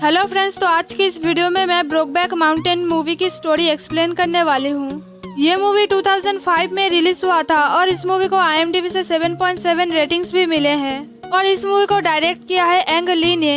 Hello friends, तो आज की इस वीडियो में मैं ब्रोकबैक माउंटेन मूवी की स्टोरी एक्सप्लेन करने वाली हूँ। ये मूवी 2005 में रिलीज हुआ था और इस मूवी को IMDb से 7.7 रेटिंग्स भी मिले हैं और इस मूवी को डायरेक्ट किया है एंग ली ने।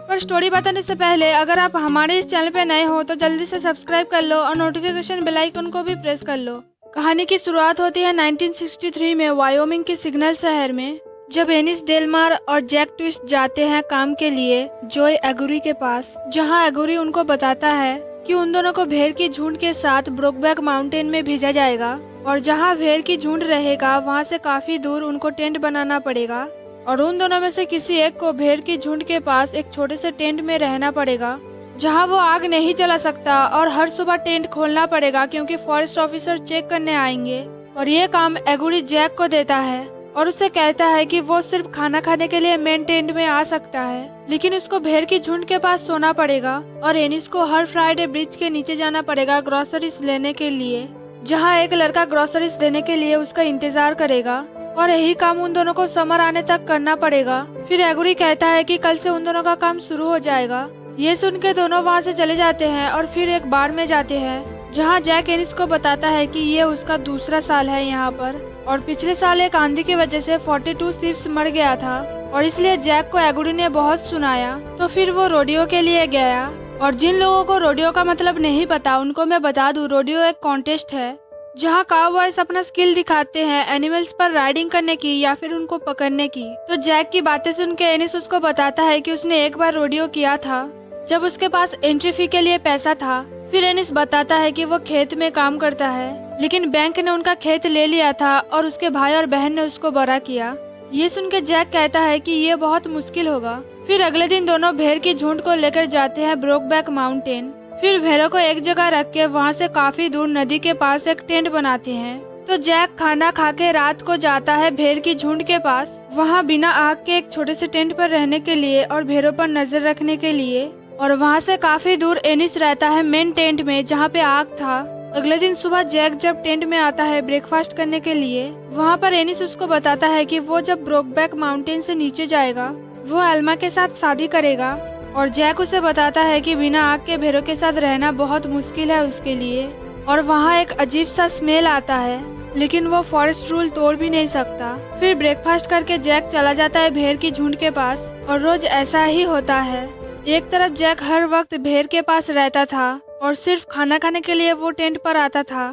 पर स्टोरी बताने से पहले अगर आप हमारे इस चैनल पे नए हो तो जल्दी से सब्सक्राइब कर लो और नोटिफिकेशन बेल आइकन को भी प्रेस कर लो। कहानी की शुरुआत होती है 1963 में वायोमिंग के सिग्नल शहर में, जब एनिस डेलमार और जैक ट्विस्ट जाते हैं काम के लिए जोय एगुरी के पास, जहां एगुरी उनको बताता है कि उन दोनों को भेड़ की झुंड के साथ ब्रोकबैक माउंटेन में भेजा जाएगा और जहां भेड़ की झुंड रहेगा वहां से काफी दूर उनको टेंट बनाना पड़ेगा और उन दोनों में से किसी एक को भेड़ की झुंड के पास एक छोटे से टेंट में रहना पड़ेगा जहां वो आग नहीं जला सकता और हर सुबह टेंट खोलना पड़ेगा क्योंकि फॉरेस्ट ऑफिसर चेक करने आएंगे। और ये काम एगुरी जैक को देता है और उसे कहता है कि वो सिर्फ खाना खाने के लिए मेन टेंट में आ सकता है, लेकिन उसको भेड़ की झुंड के पास सोना पड़ेगा और एनिस को हर फ्राइडे ब्रिज के नीचे जाना पड़ेगा ग्रोसरीज लेने के लिए, जहां एक लड़का ग्रोसरीज देने के लिए उसका इंतजार करेगा और यही काम उन दोनों को समर आने तक करना पड़ेगा। फिर एगुरी कहता है कि कल से उन दोनों का काम शुरू हो जाएगा। ये सुन के दोनों वहाँ से चले जाते हैं और फिर एक बार में जाते हैं जहाँ जैक एनिस को बताता है कि ये उसका दूसरा साल है यहाँ पर और पिछले साल एक आंधी की वजह से 42 शिप्स मर गया था और इसलिए जैक को एगुरी ने बहुत सुनाया। तो फिर वो रोडियो के लिए गया और जिन लोगों को रोडियो का मतलब नहीं पता उनको मैं बता दूं, रोडियो एक कॉन्टेस्ट है जहाँ काउबॉयज अपना स्किल दिखाते हैं एनिमल्स पर राइडिंग करने की या फिर उनको पकड़ने की। तो जैक की बातें सुन के एनिस उसको बताता है कि उसने एक बार रोडियो किया था जब उसके पास एंट्री फी के लिए पैसा था। फिर एनिस बताता है कि वो खेत में काम करता है लेकिन बैंक ने उनका खेत ले लिया था और उसके भाई और बहन ने उसको बड़ा किया। ये सुन के जैक कहता है कि ये बहुत मुश्किल होगा। फिर अगले दिन दोनों भेड़ की झुंड को लेकर जाते हैं ब्रोकबैक माउंटेन। फिर भेड़ों को एक जगह रख के वहाँ से काफी दूर नदी के पास एक टेंट बनाते हैं। तो जैक खाना खा के रात को जाता है भेड़ की झुंड के पास, वहाँ बिना आग के एक छोटे से टेंट पर रहने के लिए और भेड़ों पर नजर रखने के लिए। और वहाँ से काफी दूर एनिस रहता है मेन टेंट में जहाँ पे आग था। अगले दिन सुबह जैक जब टेंट में आता है ब्रेकफास्ट करने के लिए, वहाँ पर एनिस उसको बताता है कि वो जब ब्रोकबैक माउंटेन से नीचे जाएगा वो एल्मा के साथ शादी करेगा और जैक उसे बताता है कि बिना आग के भेड़ों के साथ रहना बहुत मुश्किल है उसके लिए और वहाँ एक अजीब सा स्मेल आता है लेकिन वो फॉरेस्ट रूल तोड़ भी नहीं सकता। फिर ब्रेकफास्ट करके जैक चला जाता है भेड़ की झुंड के पास और रोज ऐसा ही होता है। एक तरफ जैक हर वक्त भेड़ के पास रहता था और सिर्फ खाना खाने के लिए वो टेंट पर आता था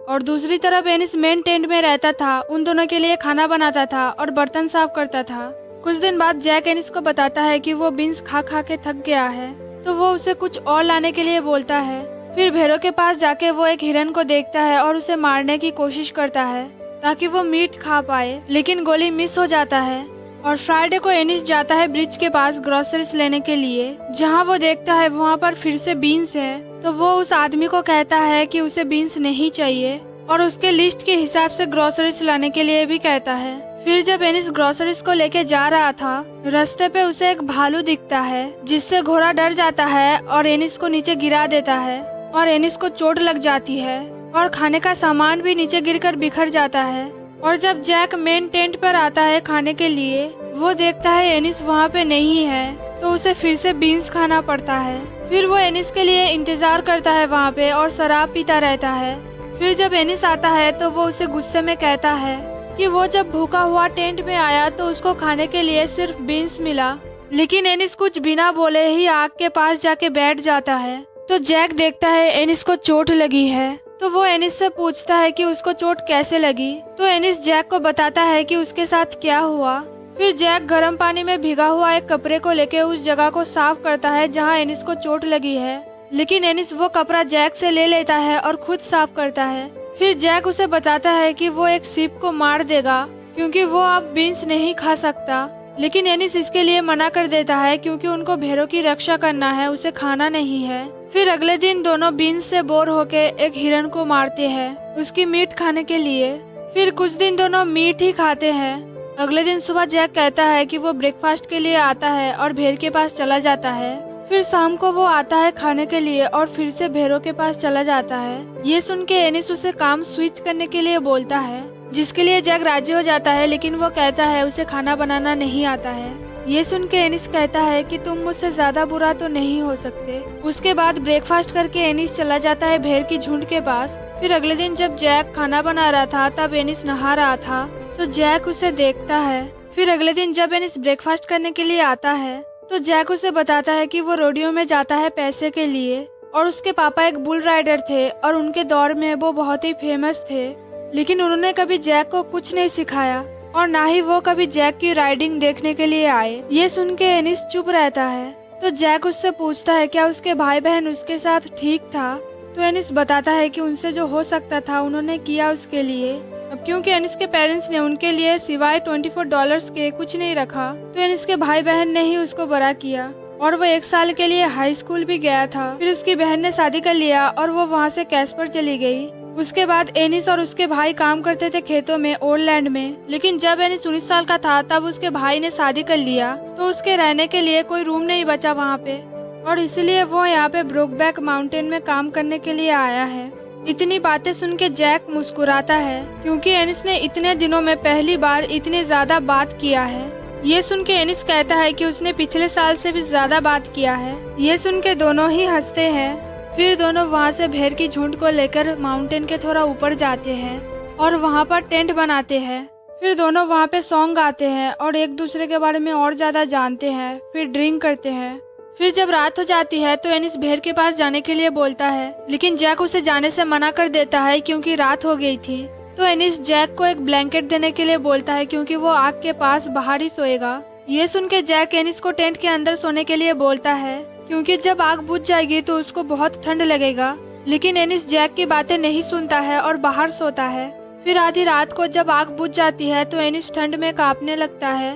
और दूसरी तरफ एनिस मेन टेंट में रहता था, उन दोनों के लिए खाना बनाता था और बर्तन साफ करता था। कुछ दिन बाद जैक एनिस को बताता है कि वो बीन्स खा खा के थक गया है, तो वो उसे कुछ और लाने के लिए बोलता है। फिर भेड़ों के पास जाके वो एक हिरन को देखता है और उसे मारने की कोशिश करता है ताकि वो मीट खा पाए, लेकिन गोली मिस हो जाता है। और फ्राइडे को एनिस जाता है ब्रिज के पास ग्रोसरीज लेने के लिए, जहाँ वो देखता है वहाँ पर फिर से बीन्स है। तो वो उस आदमी को कहता है कि उसे बीन्स नहीं चाहिए और उसके लिस्ट के हिसाब से ग्रोसरीज लाने के लिए भी कहता है। फिर जब एनिस ग्रोसरीज को लेके जा रहा था, रास्ते पे उसे एक भालू दिखता है जिससे घोड़ा डर जाता है और एनिस को नीचे गिरा देता है और एनिस को चोट लग जाती है और खाने का सामान भी नीचे गिरकर बिखर जाता है। और जब जैक मेन टेंट पर आता है खाने के लिए, वो देखता है एनिस वहाँ पे नहीं है, तो उसे फिर से बीन्स खाना पड़ता है। फिर वो एनिस के लिए इंतजार करता है वहाँ पे और शराब पीता रहता है। फिर जब एनिस आता है तो वो उसे गुस्से में कहता है कि वो जब भूखा हुआ टेंट में आया तो उसको खाने के लिए सिर्फ बीन्स मिला, लेकिन एनिस कुछ बिना बोले ही आग के पास जाके बैठ जाता है। तो जैक देखता है एनिस को चोट लगी है, तो वो एनिस से पूछता है कि उसको चोट कैसे लगी। तो एनिस जैक को बताता है कि उसके साथ क्या हुआ। फिर जैक गर्म पानी में भिगा हुआ एक कपड़े को लेके उस जगह को साफ करता है जहाँ एनिस को चोट लगी है, लेकिन एनिस वो कपड़ा जैक से ले लेता है और खुद साफ करता है। फिर जैक उसे बताता है कि वो एक सीप को मार देगा क्योंकि वो अब बीन्स नहीं खा सकता, लेकिन एनिस इसके लिए मना कर देता है क्योंकि उनको भेड़ों की रक्षा करना है, उसे खाना नहीं है। फिर अगले दिन दोनों बीन्स से बोर होके एक हिरन को मारते हैं उसकी मीट खाने के लिए। फिर कुछ दिन दोनों मीट ही खाते हैं। अगले दिन सुबह जैक कहता है कि वो ब्रेकफास्ट के लिए आता है और भेड़ के पास चला जाता है। फिर शाम को वो आता है खाने के लिए और फिर से भेड़ों के पास चला जाता है। ये सुन के एनिस उसे काम स्विच करने के लिए बोलता है, जिसके लिए जैक राजी हो जाता है, लेकिन वो कहता है उसे खाना बनाना नहीं आता है। ये सुन के एनिस कहता है कि तुम मुझसे ज्यादा बुरा तो नहीं हो सकते। उसके बाद ब्रेकफास्ट करके एनिस चला जाता है भेड़ की झुंड के पास। फिर अगले दिन जब जैक खाना बना रहा था तब एनिस नहा रहा था, तो जैक उसे देखता है। फिर अगले दिन जब एनिस ब्रेकफास्ट करने के लिए आता है तो जैक उसे बताता है कि वो रोडियो में जाता है पैसे के लिए, और उसके पापा एक बुल राइडर थे और उनके दौर में वो बहुत ही फेमस थे। लेकिन उन्होंने कभी जैक को कुछ नहीं सिखाया और ना ही वो कभी जैक की राइडिंग देखने के लिए आए। ये सुन के एनिस चुप रहता है, तो जैक उससे पूछता है क्या उसके भाई बहन उसके साथ ठीक था। तो एनिस बताता है कि उनसे जो हो सकता था उन्होंने किया उसके लिए। अब क्योंकि एनिस के पेरेंट्स ने उनके लिए सिवाय $24 के कुछ नहीं रखा, तो एनिस के भाई बहन ने ही उसको बड़ा किया और वो 1 साल के लिए हाई स्कूल भी गया था। फिर उसकी बहन ने शादी कर लिया और वो वहाँ से कैस्पर चली गई। उसके बाद एनिस और उसके भाई काम करते थे खेतों में ओल्डलैंड में। लेकिन जब एनिस 19 साल का था तब उसके भाई ने शादी कर लिया, तो उसके रहने के लिए कोई रूम नहीं बचा वहाँ पे, और इसलिए वो यहाँ पे ब्रोकबैक माउंटेन में काम करने के लिए आया है। इतनी बातें सुन के जैक मुस्कुराता है क्योंकि एनिस ने इतने दिनों में पहली बार इतनी ज्यादा बात किया है। ये सुन के एनिस कहता है कि उसने पिछले साल से भी ज्यादा बात किया है। ये सुन के दोनों ही हंसते हैं। फिर दोनों वहाँ से भेड़ की झुंड को लेकर माउंटेन के थोड़ा ऊपर जाते हैं और वहाँ पर टेंट बनाते हैं। फिर दोनों वहाँ पे सॉन्ग गाते हैं और एक दूसरे के बारे में और ज्यादा जानते हैं। फिर ड्रिंक करते हैं। फिर जब रात हो जाती है तो एनिस भेड़ के पास जाने के लिए बोलता है, लेकिन जैक उसे जाने से मना कर देता है क्योंकि रात हो गई थी। तो एनिस जैक को एक ब्लैंकेट देने के लिए बोलता है क्योंकि वो आग के पास बाहर ही सोएगा। ये सुन के जैक एनिस को टेंट के अंदर सोने के लिए बोलता है क्योंकि जब आग बुझ जाएगी तो उसको बहुत ठंड लगेगा। लेकिन एनिस जैक की बातें नहीं सुनता है और बाहर सोता है। फिर आधी रात को जब आग बुझ जाती है तो एनिस ठंड में कांपने लगता है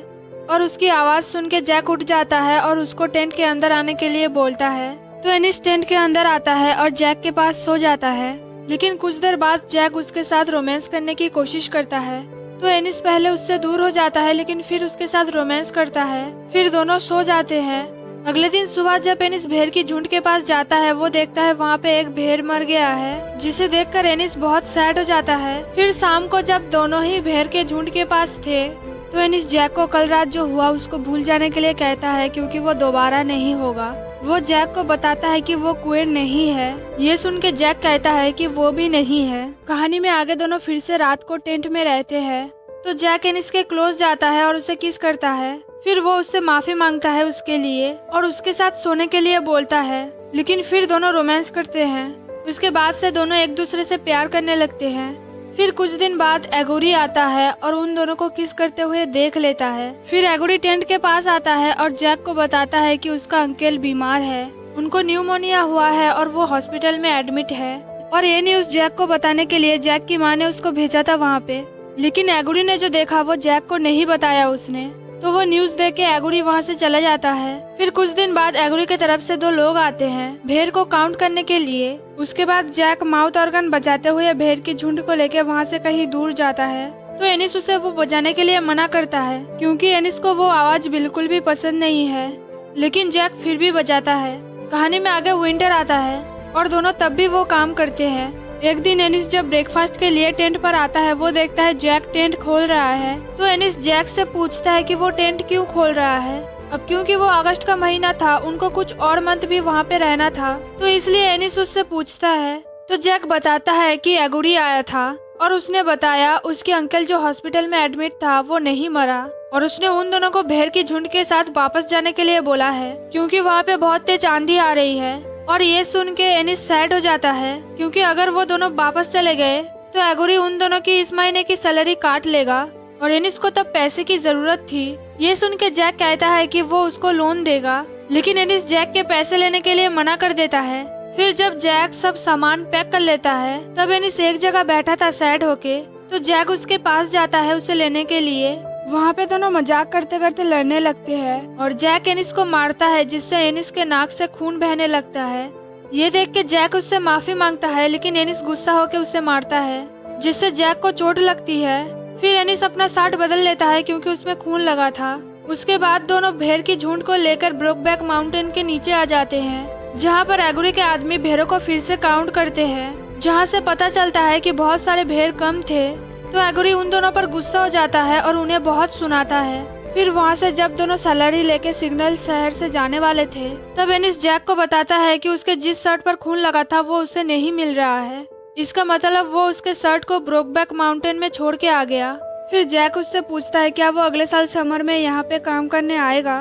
और उसकी आवाज सुन के जैक उठ जाता है और उसको टेंट के अंदर आने के लिए बोलता है। तो एनिस टेंट के अंदर आता है और जैक के पास सो जाता है। लेकिन कुछ देर बाद जैक उसके साथ रोमांस करने की कोशिश करता है, तो एनिस पहले उससे दूर हो जाता है लेकिन फिर उसके साथ रोमांस करता है। फिर दोनों सो जाते हैं। अगले दिन सुबह जब एनिस भेड़ की झुंड के पास जाता है वो देखता है वहाँ पे एक भेड़ मर गया है, जिसे देखकर एनिस बहुत सैड हो जाता है। फिर शाम को जब दोनों ही भेड़ के झुंड के पास थे तो एनिस जैक को कल रात जो हुआ उसको भूल जाने के लिए कहता है क्योंकि वो दोबारा नहीं होगा। वो जैक को बताता है कि वो क्वीर नहीं है। ये सुन के जैक कहता है कि वो भी नहीं है। कहानी में आगे दोनों फिर से रात को टेंट में रहते हैं, तो जैक एनिस के क्लोज जाता है और उसे किस करता है। फिर वो उससे माफी मांगता है उसके लिए और उसके साथ सोने के लिए बोलता है। लेकिन फिर दोनों रोमांस करते हैं। उसके बाद से दोनों एक दूसरे से प्यार करने लगते हैं। फिर कुछ दिन बाद एगोरी आता है और उन दोनों को किस करते हुए देख लेता है। फिर एगोरी टेंट के पास आता है और जैक को बताता है कि उसका अंकल बीमार है, उनको न्यूमोनिया हुआ है और वो हॉस्पिटल में एडमिट है। और ये न्यूज जैक को बताने के लिए जैक की माँ ने उसको भेजा था वहाँ पे। लेकिन एगोरी ने जो देखा वो जैक को नहीं बताया उसने, तो वो न्यूज देख के एगोरी वहाँ से चला जाता है। फिर कुछ दिन बाद एगोरी की तरफ से 2 लोग आते हैं भेड़ को काउंट करने के लिए। उसके बाद जैक माउथ ऑर्गन बजाते हुए भेड़ की झुंड को लेकर वहाँ से कहीं दूर जाता है, तो एनिस उसे वो बजाने के लिए मना करता है क्योंकि एनिस को वो आवाज बिल्कुल भी पसंद नहीं है। लेकिन जैक फिर भी बजाता है। कहानी में आगे विंटर आता है और दोनों तब भी वो काम करते हैं। एक दिन एनिस जब ब्रेकफास्ट के लिए टेंट पर आता है वो देखता है जैक टेंट खोल रहा है, तो एनिस जैक से पूछता है कि वो टेंट क्यों खोल रहा है। अब क्योंकि वो अगस्त का महीना था, उनको कुछ और मंथ भी वहाँ पे रहना था, तो इसलिए एनिस उससे पूछता है। तो जैक बताता है कि एगोरी आया था और उसने बताया उसके अंकल जो हॉस्पिटल में एडमिट था वो नहीं मरा, और उसने उन दोनों को भेड़ की झुंड के साथ वापस जाने के लिए बोला है क्योंकि वहाँ पे बहुत तेज आंधी आ रही है। और ये सुन के एनिस सैड हो जाता है क्योंकि अगर वो दोनों वापस चले गए तो एगोरी उन दोनों की इस महीने की सैलरी काट लेगा और एनिस को तब पैसे की जरूरत थी। ये सुन के जैक कहता है कि वो उसको लोन देगा, लेकिन एनिस जैक के पैसे लेने के लिए मना कर देता है। फिर जब जैक सब सामान पैक कर लेता है तब एनिस एक जगह बैठा था सैड होके, तो जैक उसके पास जाता है उसे लेने के लिए। वहाँ पे दोनों मजाक करते करते लड़ने लगते हैं और जैक एनिस को मारता है जिससे एनिस के नाक से खून बहने लगता है। ये देख के जैक उससे माफी मांगता है, लेकिन एनिस गुस्सा होकर उसे मारता है जिससे जैक को चोट लगती है। फिर एनिस अपना शर्ट बदल लेता है क्योंकि उसमें खून लगा था। उसके बाद दोनों भेड़ की झुंड को लेकर ब्रोकबैक माउंटेन के नीचे आ जाते हैं, जहाँ पर एगोरी के आदमी भेड़ों को फिर से काउंट करते हैं, जहाँ से पता चलता है कि बहुत सारे भेड़ कम थे। तो एगोरी उन दोनों पर गुस्सा हो जाता है और उन्हें बहुत सुनाता है। फिर वहाँ से जब दोनों सैलरी लेके सिग्नल शहर से जाने वाले थे, तब एनिस जैक को बताता है कि उसके जिस शर्ट पर खून लगा था वो उसे नहीं मिल रहा है। इसका मतलब वो उसके शर्ट को ब्रोकबैक माउंटेन में छोड़ के आ गया। फिर जैक उससे पूछता है क्या वो अगले साल समर में यहाँ पे काम करने आएगा।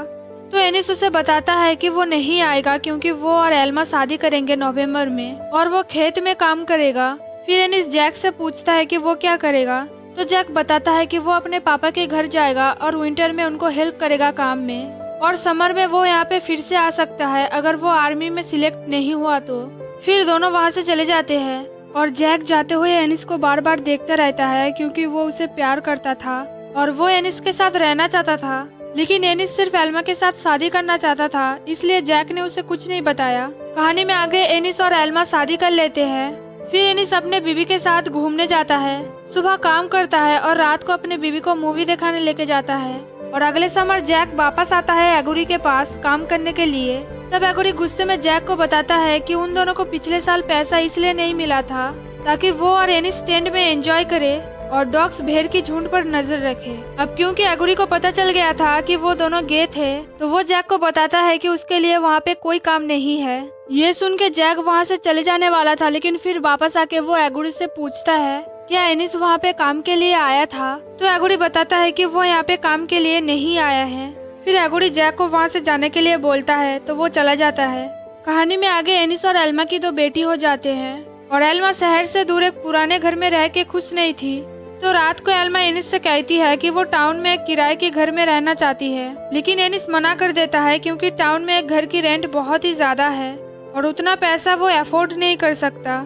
तो एनिस उसे बताता है कि वो नहीं आएगा क्योंकि वो और एल्मा शादी करेंगे नवंबर में और वो खेत में काम करेगा। फिर एनिस जैक से पूछता है कि वो क्या करेगा। तो जैक बताता है कि वो अपने पापा के घर जाएगा और विंटर में उनको हेल्प करेगा काम में, और समर में वो यहाँ पे फिर से आ सकता है अगर वो आर्मी में सिलेक्ट नहीं हुआ तो। फिर दोनों वहाँ से चले जाते हैं और जैक जाते हुए एनिस को बार बार देखता रहता है क्योंकि वो उसे प्यार करता था और वो एनिस के साथ रहना चाहता था। लेकिन एनिस सिर्फ एल्मा के साथ शादी करना चाहता था, इसलिए जैक ने उसे कुछ नहीं बताया। कहानी में आगे एनिस और एल्मा शादी कर लेते हैं। फिर एनिस अपने बीवी के साथ घूमने जाता है, सुबह काम करता है और रात को अपने बीवी को मूवी दिखाने लेके जाता है। और अगले समर जैक वापस आता है एगोरी के पास काम करने के लिए। तब एगोरी गुस्से में जैक को बताता है कि उन दोनों को पिछले साल पैसा इसलिए नहीं मिला था ताकि वो और एनिस टेंट में एंजॉय करे और डॉग्स भेड़ की झुंड पर नजर रखे। अब क्योंकि एगोरी को पता चल गया था कि वो दोनों गे थे, तो वो जैक को बताता है कि उसके लिए वहाँ पे कोई काम नहीं है। ये सुन के जैक वहाँ से चले जाने वाला था, लेकिन फिर वापस आके वो एगोरी से पूछता है क्या एनिस वहाँ पे काम के लिए आया था। तो एगोरी बताता है कि वो यहाँ पे काम के लिए नहीं आया है। फिर एगोरी जैक को वहाँ से जाने के लिए बोलता है तो वो चला जाता है। कहानी में आगे एनिस और एल्मा की 2 बेटी हो जाते हैं और एल्मा शहर से दूर एक पुराने घर में रह के खुश नहीं थी। तो रात को एल्मा एनिस से कहती है कि वो टाउन में एक किराए के घर में रहना चाहती है, लेकिन एनिस मना कर देता है क्योंकि टाउन में एक घर की रेंट बहुत ही ज्यादा है और उतना पैसा वो अफोर्ड नहीं कर सकता।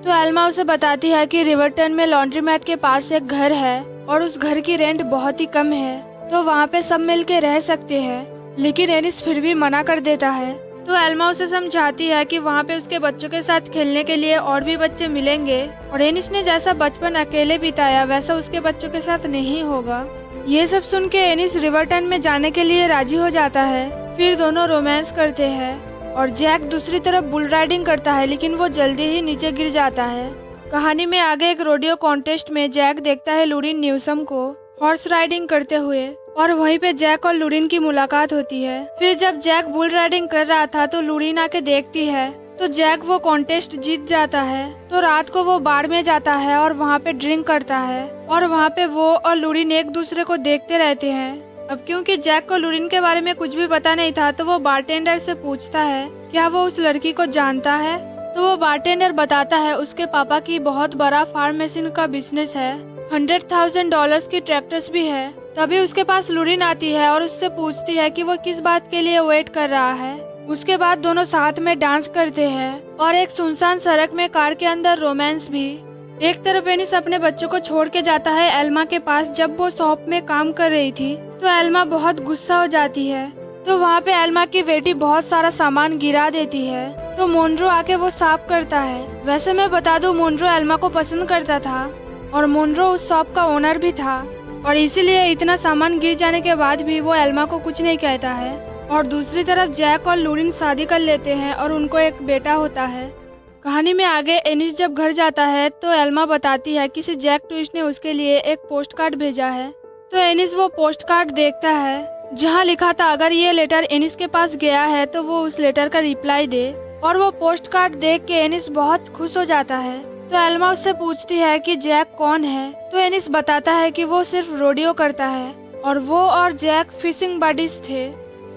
तो एल्मा उसे बताती है कि रिवरटन में लॉन्ड्रीमैट के पास एक घर है और उस घर की रेंट बहुत ही कम है, तो वहाँ पे सब मिल के रह सकते हैं। लेकिन एनिस फिर भी मना कर देता है। तो एल्मा उसे समझाती है कि वहाँ पे उसके बच्चों के साथ खेलने के लिए और भी बच्चे मिलेंगे और एनिस ने जैसा बचपन अकेले बिताया वैसा उसके बच्चों के साथ नहीं होगा। ये सब सुन के एनिस रिवरटन में जाने के लिए राजी हो जाता है। फिर दोनों रोमांस करते हैं और जैक दूसरी तरफ बुल राइडिंग करता है, लेकिन वो जल्दी ही नीचे गिर जाता है। कहानी में आगे एक रोडियो कॉन्टेस्ट में जैक देखता है लूरिन न्यूसम को हॉर्स राइडिंग करते हुए और वहीं पे जैक और लूरिन की मुलाकात होती है। फिर जब जैक बुल राइडिंग कर रहा था तो लूरिन आके देखती है, तो जैक वो कॉन्टेस्ट जीत जाता है। तो रात को वो बार में जाता है और वहाँ पे ड्रिंक करता है और वहाँ पे वो और लूरिन एक दूसरे को देखते रहते हैं। अब क्योंकि जैक को लूरिन के बारे में कुछ भी पता नहीं था, तो वो बारटेंडर से पूछता है क्या वो उस लड़की को जानता है। तो वो बारटेंडर बताता है उसके पापा की बहुत बड़ा फार्म मशीन का बिजनेस है, $100,000 की ट्रैक्टर्स भी है। तभी उसके पास लूरिन आती है और उससे पूछती है कि वो किस बात के लिए वेट कर रहा है। उसके बाद दोनों साथ में डांस करते हैं और एक सुनसान सड़क में कार के अंदर रोमांस भी। एक तरफ एनिस अपने बच्चों को छोड़ के जाता है एल्मा के पास। जब वो शॉप में काम कर रही थी तो एल्मा बहुत गुस्सा हो जाती है, तो वहाँ पे एल्मा की बेटी बहुत सारा सामान गिरा देती है। तो मोनरो आके वो साफ करता है। वैसे मैं बता दूं, मोनरो एल्मा को पसंद करता था और मोनरो उस शॉप का ओनर भी था और इसीलिए इतना सामान गिर जाने के बाद भी वो एल्मा को कुछ नहीं कहता है। और दूसरी तरफ जैक और लूरिन शादी कर लेते हैं और उनको एक बेटा होता है। कहानी में आगे एनिस जब घर जाता है तो एल्मा बताती है कि जैक ट्विस्ट ने उसके लिए एक पोस्ट कार्ड भेजा है। तो एनिस वो पोस्ट कार्ड देखता है जहाँ लिखा था अगर ये लेटर एनिस के पास गया है तो वो उस लेटर का रिप्लाई दे। और वो पोस्ट कार्ड देख के एनिस बहुत खुश हो जाता है। तो एल्मा उससे पूछती है कि जैक कौन है। तो एनिस बताता है कि वो सिर्फ रोडियो करता है और वो और जैक फिशिंग बडीज थे।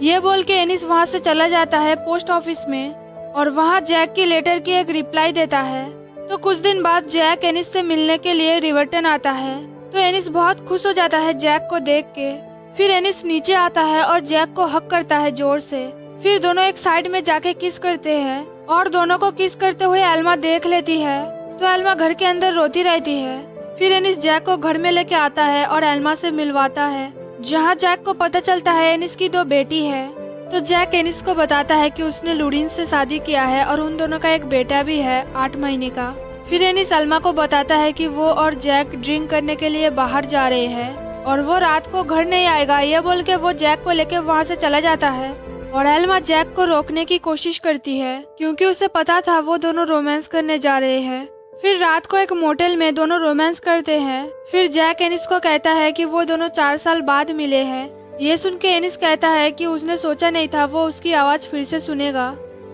ये बोल के एनिस वहाँ से चला जाता है पोस्ट ऑफिस में और वहाँ जैक की लेटर की एक रिप्लाई देता है। तो कुछ दिन बाद जैक एनिस से मिलने के लिए रिवर्टन आता है। तो एनिस बहुत खुश हो जाता है जैक को देख के। फिर एनिस नीचे आता है और जैक को हक करता है जोर से। फिर दोनों एक साइड में जाके किस करते हैं और दोनों को किस करते हुए एल्मा देख लेती है। तो एल्मा घर के अंदर रोती रहती है। फिर एनिस जैक को घर में लेके आता है और एल्मा से मिलवाता है, जहाँ जैक को पता चलता है एनिस की 2 बेटी है। तो जैक एनिस को बताता है कि उसने लूरिन से शादी किया है और उन दोनों का एक बेटा भी है 8 महीने का। फिर एनिस एल्मा को बताता है कि वो और जैक ड्रिंक करने के लिए बाहर जा रहे हैं और वो रात को घर नहीं आएगा। ये बोल के वो जैक को लेके वहाँ से चला जाता है और एल्मा जैक को रोकने की कोशिश करती है क्योंकि उसे पता था वो दोनों रोमांस करने जा रहे हैं। फिर रात को एक मोटेल में दोनों रोमांस करते हैं। फिर जैक एनिस को कहता है कि वो दोनों 4 साल बाद मिले हैं। ये सुन के एनिस कहता है कि उसने सोचा नहीं था वो उसकी आवाज फिर से सुनेगा।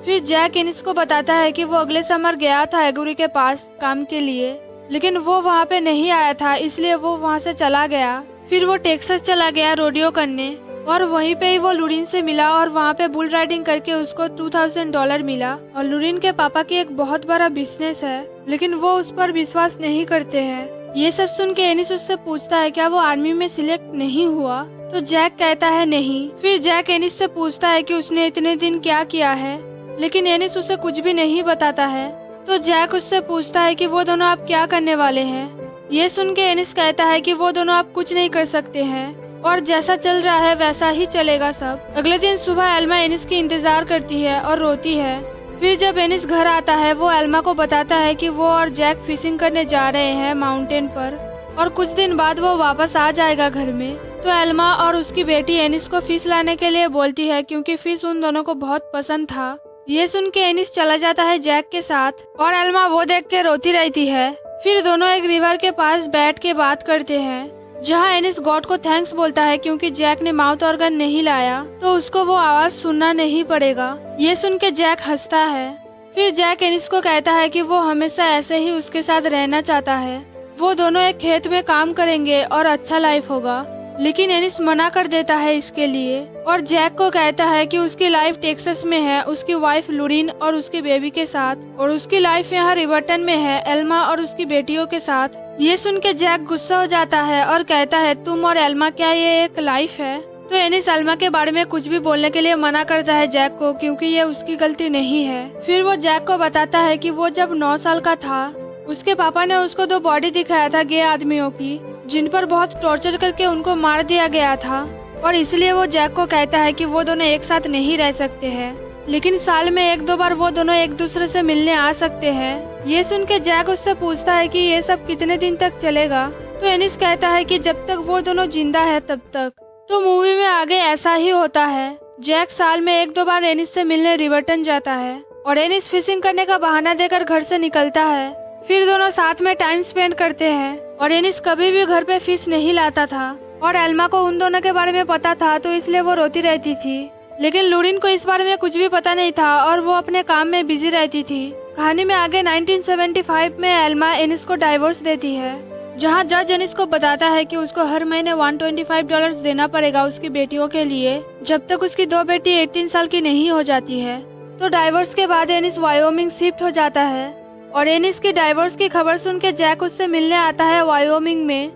फिर जैक एनिस को बताता है कि वो अगले समर गया था एगुरी के पास काम के लिए, लेकिन वो वहाँ पे नहीं आया था, इसलिए वो वहाँ से चला गया। फिर वो टेक्सास चला गया रोडियो करने और वहीं पे ही वो लुरिन से मिला और वहाँ पे बुल राइडिंग करके उसको $2000 मिला। और लुरिन के पापा की एक बहुत बड़ा बिजनेस है, लेकिन वो उस पर विश्वास नहीं करते हैं। ये सब सुन के एनिस उससे पूछता है क्या वो आर्मी में सिलेक्ट नहीं हुआ, तो जैक कहता है नहीं। फिर जैक एनिस से पूछता है कि उसने इतने दिन क्या किया है, लेकिन एनिस उसे कुछ भी नहीं बताता है। तो जैक उससे पूछता है कि वो दोनों आप क्या करने वाले हैं। ये सुन के एनिस कहता है कि वो दोनों आप कुछ नहीं कर सकते हैं और जैसा चल रहा है वैसा ही चलेगा सब। अगले दिन सुबह एल्मा एनिस की इंतजार करती है और रोती है। फिर जब एनिस घर आता है वो एल्मा को बताता है कि वो और जैक फिशिंग करने जा रहे हैं माउंटेन पर और कुछ दिन बाद वो वापस आ जाएगा घर में। तो एल्मा और उसकी बेटी एनिस को फिश लाने के लिए बोलती है क्योंकि फिश उन दोनों को बहुत पसंद था। ये सुन के एनिस चला जाता है जैक के साथ और एल्मा वो देख के रोती रहती है। फिर दोनों एक रिवर के पास बैठ के बात करते हैं, जहाँ एनिस गॉड को थैंक्स बोलता है क्योंकि जैक ने माउथ ऑर्गन नहीं लाया तो उसको वो आवाज सुनना नहीं पड़ेगा। ये सुन के जैक हंसता है। फिर जैक एनिस को कहता है कि वो हमेशा ऐसे ही उसके साथ रहना चाहता है। वो दोनों एक खेत में काम करेंगे और अच्छा लाइफ होगा, लेकिन एनिस मना कर देता है इसके लिए और जैक को कहता है कि उसकी लाइफ टेक्सास में है उसकी वाइफ लुरिन और उसके बेबी के साथ, और उसकी लाइफ यहाँ रिवर्टन में है एल्मा और उसकी बेटियों के साथ। ये सुन के जैक गुस्सा हो जाता है और कहता है तुम और एल्मा क्या ये एक लाइफ है। तो एनिस एल्मा के बारे में कुछ भी बोलने के लिए मना करता है जैक को क्योंकि ये उसकी गलती नहीं है। फिर वो जैक को बताता है कि वो जब 9 साल का था उसके पापा ने उसको 2 बॉडी दिखाया था गे आदमियों की, जिन पर बहुत टॉर्चर करके उनको मार दिया गया था, और इसलिए वो जैक को कहता है कि वो दोनों एक साथ नहीं रह सकते हैं, लेकिन साल में 1-2 बार वो दोनों एक दूसरे से मिलने आ सकते हैं। ये सुन के जैक उससे पूछता है कि ये सब कितने दिन तक चलेगा। तो एनिस कहता है कि जब तक वो दोनों जिंदा है तब तक। तो मूवी में आगे ऐसा ही होता है। जैक साल में 1-2 बार एनिस से मिलने रिवर्टन जाता है और एनिस फिशिंग करने का बहाना देकर घर से निकलता है। फिर दोनों साथ में टाइम स्पेंड करते हैं और एनिस कभी भी घर पे फिश नहीं लाता था और एल्मा को उन दोनों के बारे में पता था तो इसलिए वो रोती रहती थी, लेकिन लुरिन को इस बारे में कुछ भी पता नहीं था और वो अपने काम में बिजी रहती थी। कहानी में आगे 1975 में एल्मा एनिस को डाइवोर्स देती है, जहां जज एनिस को बताता है कि उसको हर महीने $125 देना पड़ेगा उसकी बेटियों के लिए जब तक उसकी 2 बेटी 18 साल की नहीं हो जाती है। तो डाइवोर्स के बाद एनिस वायोमिंग शिफ्ट हो जाता है और एनिस की डाइवोर्स की खबर सुन के जैक उससे मिलने आता है वायोमिंग में,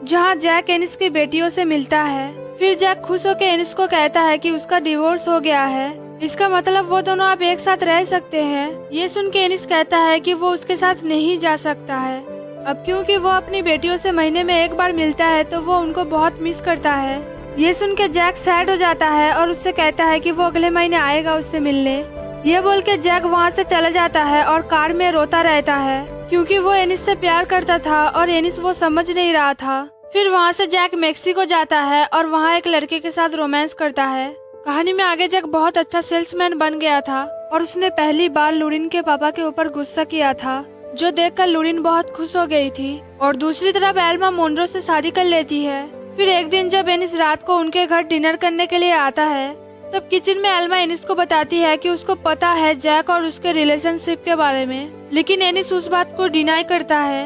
जहां जैक एनिस की बेटियों से मिलता है। फिर जैक खुश होकर एनिस को कहता है कि उसका डिवोर्स हो गया है, इसका मतलब वो दोनों अब एक साथ रह सकते हैं। ये सुन के एनिस कहता है कि वो उसके साथ नहीं जा सकता है अब, क्योंकि वो अपनी बेटियों से महीने में 1 बार मिलता है तो वो उनको बहुत मिस करता है। ये सुन के जैक सैड हो जाता है और उससे कहता है कि वो अगले महीने आएगा उससे मिलने। ये बोल के जैक वहाँ से चला जाता है और कार में रोता रहता है क्योंकि वो एनिस से प्यार करता था और एनिस वो समझ नहीं रहा था। फिर वहाँ से जैक मेक्सिको जाता है और वहाँ एक लड़के के साथ रोमांस करता है। कहानी में आगे जैक बहुत अच्छा सेल्समैन बन गया था और उसने पहली बार लुरिन के पापा के ऊपर गुस्सा किया था, जो देखकर लुरिन बहुत खुश हो गई थी। और दूसरी तरफ एल्मा मोन्रो से शादी कर लेती है। फिर एक दिन जब एनिस रात को उनके घर डिनर करने के लिए आता है तब किचन में एल्मा एनिस को बताती है कि उसको पता है जैक और उसके रिलेशनशिप के बारे में, लेकिन एनिस उस बात को डिनाई करता है।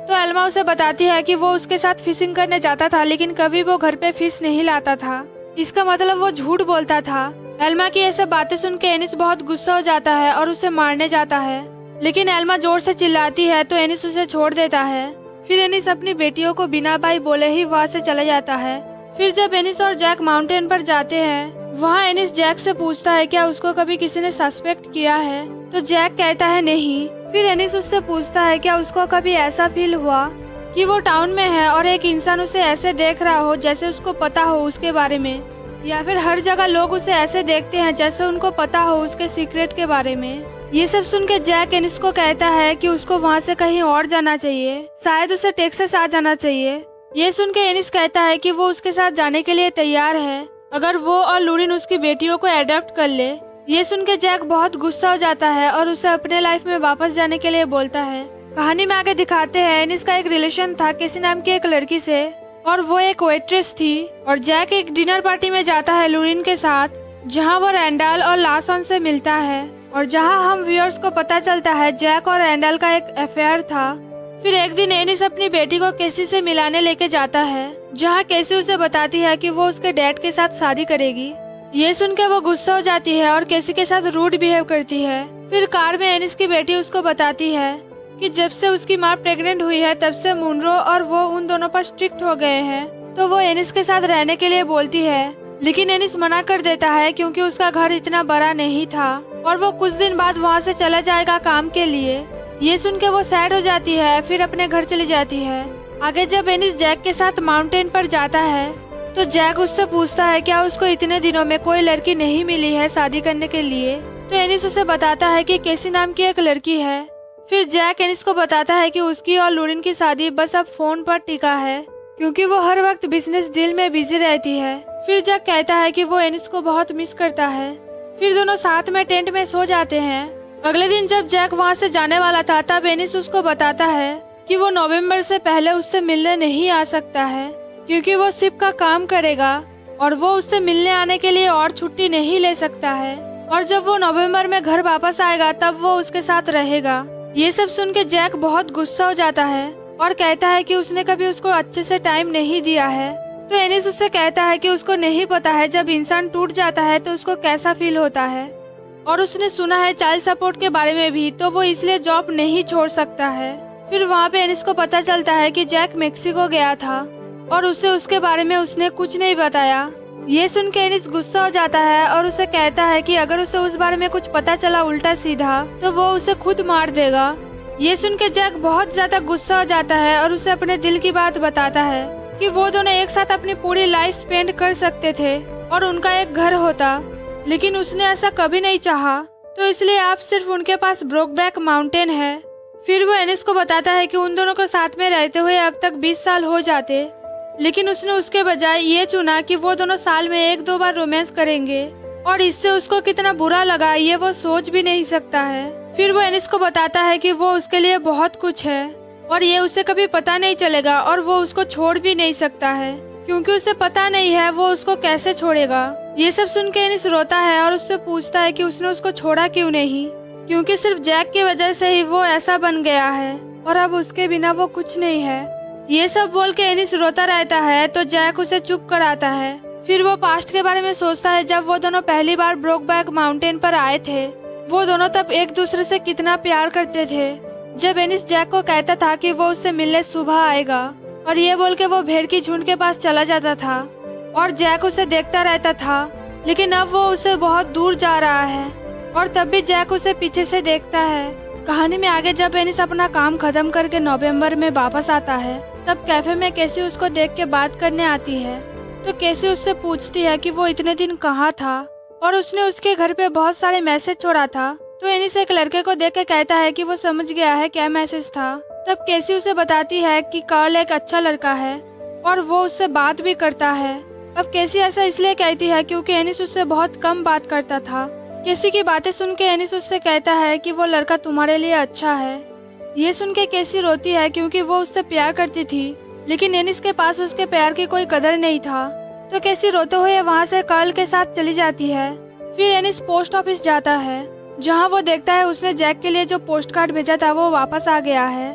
तो एल्मा उसे बताती है कि वो उसके साथ फिशिंग करने जाता था लेकिन कभी वो घर पे फिश नहीं लाता था, इसका मतलब वो झूठ बोलता था। एल्मा की ऐसे बातें सुन के एनिस बहुत गुस्सा हो जाता है और उसे मारने जाता है, लेकिन एल्मा जोर से चिल्लाती है तो एनिस उसे छोड़ देता है। फिर एनिस अपनी बेटियों को बिना बाई बोले ही वहाँ से चला जाता है। फिर जब एनिस और जैक माउंटेन पर जाते हैं वहाँ एनिस जैक से पूछता है क्या उसको कभी किसी ने सस्पेक्ट किया है, तो जैक कहता है नहीं। फिर एनिस उससे पूछता है क्या उसको कभी ऐसा फील हुआ कि वो टाउन में है और एक इंसान उसे ऐसे देख रहा हो जैसे उसको पता हो उसके बारे में, या फिर हर जगह लोग उसे ऐसे देखते हैं जैसे उनको पता हो उसके सीक्रेट के बारे में। ये सब सुन के जैक एनिस को कहता है कि उसको वहाँ से कहीं और जाना चाहिए, शायद उसे टेक्सास आ जाना चाहिए। ये सुन के एनिस कहता है कि वो उसके साथ जाने के लिए तैयार है अगर वो और लुरिन उसकी बेटियों को एडॉप्ट कर ले। ये सुन के जैक बहुत गुस्सा हो जाता है और उसे अपने लाइफ में वापस जाने के लिए बोलता है। कहानी में आगे दिखाते हैं एनिस का एक रिलेशन था केसी नाम की एक लड़की से और वो एक वेट्रेस थी। और जैक एक डिनर पार्टी में जाता है लूरिन के साथ, जहां वो रैंडल और लासॉन से मिलता है और जहां हम व्यूअर्स को पता चलता है जैक और रैंडल का एक अफेयर था। फिर एक दिन एनिस अपनी बेटी को केसी से मिलाने लेके जाता है, जहां केसी उसे बताती है कि वो उसके डैड के साथ शादी करेगी। ये सुन के वो गुस्सा हो जाती है और केसी के साथ रूड बिहेव करती है। फिर कार में एनिस की बेटी उसको बताती है कि जब से उसकी माँ प्रेग्नेंट हुई है तब से मुनरो और वो उन दोनों पर स्ट्रिक्ट हो गए हैं। तो वो एनिस के साथ रहने के लिए बोलती है, लेकिन एनिस मना कर देता है क्योंकि उसका घर इतना बड़ा नहीं था और वो कुछ दिन बाद वहाँ से चला जाएगा काम के लिए। ये सुन के वो सैड हो जाती है, फिर अपने घर चली जाती है। आगे जब एनिस जैक के साथ माउंटेन पर जाता है तो जैक उससे पूछता है क्या उसको इतने दिनों में कोई लड़की नहीं मिली है शादी करने के लिए। तो एनिस उसे बताता है कि केसी नाम की एक लड़की है। फिर जैक एनिस को बताता है कि उसकी और लूरिन की शादी बस अब फोन पर टिका है क्योंकि वो हर वक्त बिजनेस डील में बिजी रहती है। फिर जैक कहता है कि वो एनिस को बहुत मिस करता है। फिर दोनों साथ में टेंट में सो जाते हैं। अगले दिन जब जैक वहाँ से जाने वाला था तब एनिस उसको बताता है कि वो नवंबर से पहले उससे मिलने नहीं आ सकता है क्योंकि वो शिप का काम करेगा और वो उससे मिलने आने के लिए और छुट्टी नहीं ले सकता है और जब वो नवंबर में घर वापस आएगा तब वो उसके साथ रहेगा। ये सब सुन के जैक बहुत गुस्सा हो जाता है और कहता है कि उसने कभी उसको अच्छे से टाइम नहीं दिया है। तो एनिस उससे कहता है कि उसको नहीं पता है जब इंसान टूट जाता है तो उसको कैसा फील होता है और उसने सुना है चाइल्ड सपोर्ट के बारे में भी, तो वो इसलिए जॉब नहीं छोड़ सकता है। फिर वहाँ पे एनिस को पता चलता है कि जैक मेक्सिको गया था और उसे उसके बारे में उसने कुछ नहीं बताया। ये सुन के एनिस गुस्सा हो जाता है और उसे कहता है कि अगर उसे उस बारे में कुछ पता चला उल्टा सीधा तो वो उसे खुद मार देगा। ये सुन के जैक बहुत ज्यादा गुस्सा हो जाता है और उसे अपने दिल की बात बताता है कि वो दोनों एक साथ अपनी पूरी लाइफ स्पेंड कर सकते थे और उनका एक घर होता, लेकिन उसने ऐसा कभी नहीं चाहा, तो इसलिए आप सिर्फ उनके पास ब्रोकबैक माउंटेन है। फिर वो एनिस को बताता है कि उन दोनों को साथ में रहते हुए अब तक 20 साल हो जाते, लेकिन उसने उसके बजाय ये चुना कि वो दोनों साल में 1-2 बार रोमांस करेंगे और इससे उसको कितना बुरा लगा ये वो सोच भी नहीं सकता है। फिर वो एनिस को बताता है कि वो उसके लिए बहुत कुछ है और ये उसे कभी पता नहीं चलेगा और वो उसको छोड़ भी नहीं सकता है क्योंकि उसे पता नहीं है वो उसको कैसे छोड़ेगा। ये सब सुन के एनिस रोता है और उससे पूछता है कि उसने उसको छोड़ा क्यों नहीं, क्योंकि सिर्फ जैक की वजह से ही वो ऐसा बन गया है और अब उसके बिना वो कुछ नहीं है। ये सब बोल के एनिस रोता रहता है तो जैक उसे चुप कराता है। फिर वो पास्ट के बारे में सोचता है जब वो दोनों पहली बार ब्रोकबैक माउंटेन पर आए थे। वो दोनों तब एक दूसरे से कितना प्यार करते थे। जब एनिस जैक को कहता था कि वो उससे मिलने सुबह आएगा और ये बोल के वो भेड़ की झुंड के पास चला जाता था और जैक उसे देखता रहता था, लेकिन अब वो उसे बहुत दूर जा रहा है और तब भी जैक उसे पीछे से देखता है। कहानी में आगे जब एनिस अपना काम खत्म करके नवंबर में वापस आता है तब कैफे में केसी उसको देख के बात करने आती है। तो केसी उससे पूछती है कि वो इतने दिन कहाँ था और उसने उसके घर पे बहुत सारे मैसेज छोड़ा था। तो एनिस एक लड़के को देख के कहता है कि वो समझ गया है क्या मैसेज था। तब केसी उसे बताती है कि कार्ल एक अच्छा लड़का है और वो उससे बात भी करता है। अब केसी ऐसा इसलिए कहती है क्योंकि एनिस उससे बहुत कम बात करता था। केसी की बातें सुन के एनिस उससे कहता है कि वो लड़का तुम्हारे लिए अच्छा है। ये सुन के केसी रोती है क्योंकि वो उससे प्यार करती थी, लेकिन एनिस के पास उसके प्यार की कोई कदर नहीं था। तो केसी रोते हुए वहाँ से कार्ल के साथ चली जाती है। फिर एनिस पोस्ट ऑफिस जाता है जहाँ वो देखता है उसने जैक के लिए जो पोस्ट कार्ड भेजा था वो वापस आ गया है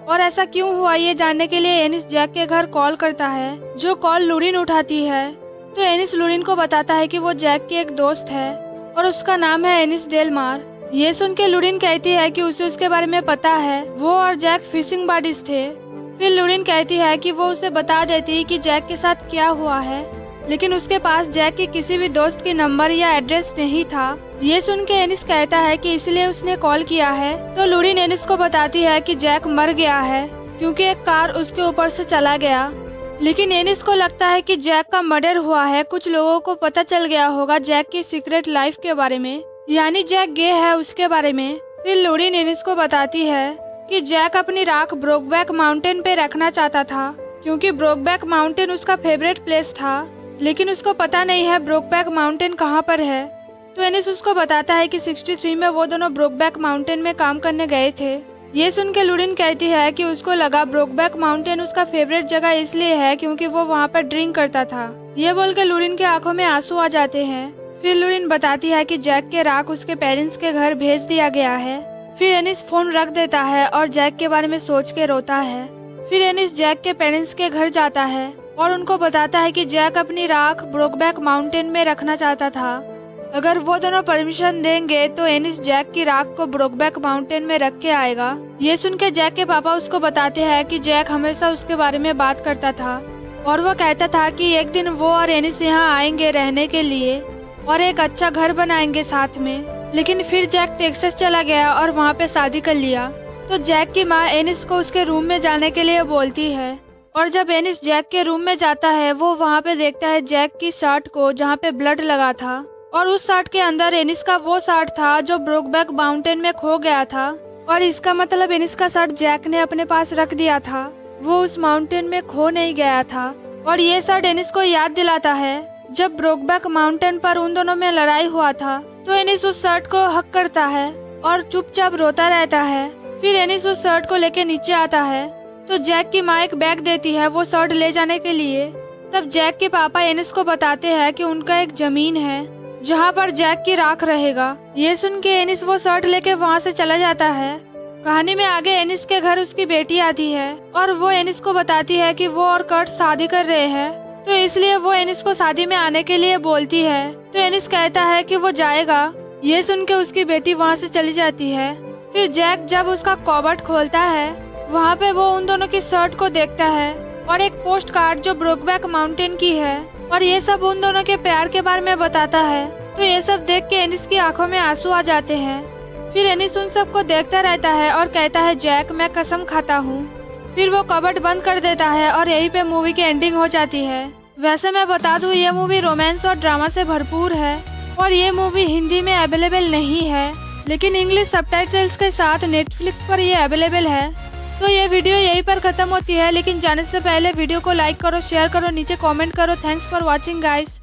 और ऐसा क्यों हुआ ये जानने के लिए एनिस जैक के घर कॉल करता है, जो कॉल लूरिन उठाती है। तो एनिस लूरिन को बताता है कि वो जैक की एक दोस्त है और उसका नाम है एनिस डेलमार। ये सुन के लूरिन कहती है कि उसे उसके बारे में पता है, वो और जैक फिशिंग बडीज थे। फिर लूरिन कहती है कि वो उसे बता देती कि जैक के साथ क्या हुआ है, लेकिन उसके पास जैक की किसी भी दोस्त की नंबर या एड्रेस नहीं था। ये सुन के एनिस कहता है कि इसलिए उसने कॉल किया है। तो लूरिन एनिस को बताती है कि जैक मर गया है क्योंकि एक कार उसके ऊपर से चला गया, लेकिन एनिस को लगता है कि जैक का मर्डर हुआ है। कुछ लोगों को पता चल गया होगा जैक की सीक्रेट लाइफ के बारे में, यानी जैक गे है उसके बारे में। फिर लूरिन एनिस को बताती है कि जैक अपनी राख ब्रोकबैक माउंटेन पे रखना चाहता था क्योंकि ब्रोकबैक माउंटेन उसका फेवरेट प्लेस था, लेकिन उसको पता नहीं है ब्रोकबैक माउंटेन कहाँ पर है। तो एनिस उसको बताता है कि 63 में वो दोनों ब्रोकबैक माउंटेन में काम करने गए थे ये सुन के लूरिन कहती है कि उसको लगा ब्रोकबैक माउंटेन उसका फेवरेट जगह इसलिए है क्योंकि वो वहाँ पर ड्रिंक करता था। ये बोल के लूरिन के आंखों में आंसू आ जाते हैं। फिर लूरिन बताती है कि जैक के राख उसके पेरेंट्स के घर भेज दिया गया है। फिर एनिस फोन रख देता है और जैक के बारे में सोच के रोता है। फिर एनिस जैक के पेरेंट्स के घर जाता है और उनको बताता है कि जैक अपनी राख ब्रोकबैक माउंटेन में रखना चाहता था। अगर वो दोनों परमिशन देंगे तो एनिस जैक की राख को ब्रोकबैक माउंटेन में रख के आएगा। ये सुन के जैक के पापा उसको बताते हैं कि जैक हमेशा उसके बारे में बात करता था और वो कहता था कि एक दिन वो और एनिस यहाँ आएंगे रहने के लिए और एक अच्छा घर बनाएंगे साथ में। लेकिन फिर जैक टेक्सास चला गया और वहाँ पे शादी कर लिया। तो जैक की माँ एनिस को उसके रूम में जाने के लिए बोलती है और जब एनिस जैक के रूम में जाता है वो वहाँ पे देखता है जैक की शर्ट को जहाँ पे ब्लड लगा था और उस शर्ट के अंदर एनिस का वो शर्ट था जो ब्रोकबैक माउंटेन में खो गया था। और इसका मतलब एनिस का शर्ट जैक ने अपने पास रख दिया था, वो उस माउंटेन में खो नहीं गया था। और ये शर्ट एनिस को याद दिलाता है जब ब्रोकबैक माउंटेन पर उन दोनों में लड़ाई हुआ था। तो एनिस उस शर्ट को हक करता है और चुपचाप रोता रहता है। फिर एनिस उस शर्ट को लेके नीचे आता है तो जैक की माँ एक बैग देती है वो शर्ट ले जाने के लिए। तब जैक के पापा एनिस को बताते हैं कि उनका एक जमीन है जहाँ पर जैक की राख रहेगा। ये सुन के एनिस वो शर्ट लेके वहाँ से चला जाता है। कहानी में आगे एनिस के घर उसकी बेटी आती है और वो एनिस को बताती है कि वो और कर्ट शादी कर रहे हैं, तो इसलिए वो एनिस को शादी में आने के लिए बोलती है। तो एनिस कहता है कि वो जाएगा। ये सुन के उसकी बेटी वहाँ से चली जाती है। फिर जैक जब उसका कॉबर्ड खोलता है वहाँ पे वो उन दोनों की शर्ट को देखता है और एक पोस्ट कार्ड जो ब्रोकबैक माउंटेन की है और ये सब उन दोनों के प्यार के बारे में बताता है। तो ये सब देख के एनिस की आंखों में आंसू आ जाते हैं। फिर एनिस उन सबको देखता रहता है और कहता है जैक मैं कसम खाता हूँ। फिर वो कबर्ड बंद कर देता है और यहीं पे मूवी की एंडिंग हो जाती है। वैसे मैं बता दूं ये मूवी रोमांस और ड्रामा से भरपूर है और ये मूवी हिंदी में अवेलेबल नहीं है, लेकिन इंग्लिश सबटाइटल्स के साथ नेटफ्लिक्स पर ये अवेलेबल है। तो ये वीडियो यहीं पर खत्म होती है, लेकिन जाने से पहले वीडियो को लाइक करो, शेयर करो, नीचे कमेंट करो। Thanks for watching guys.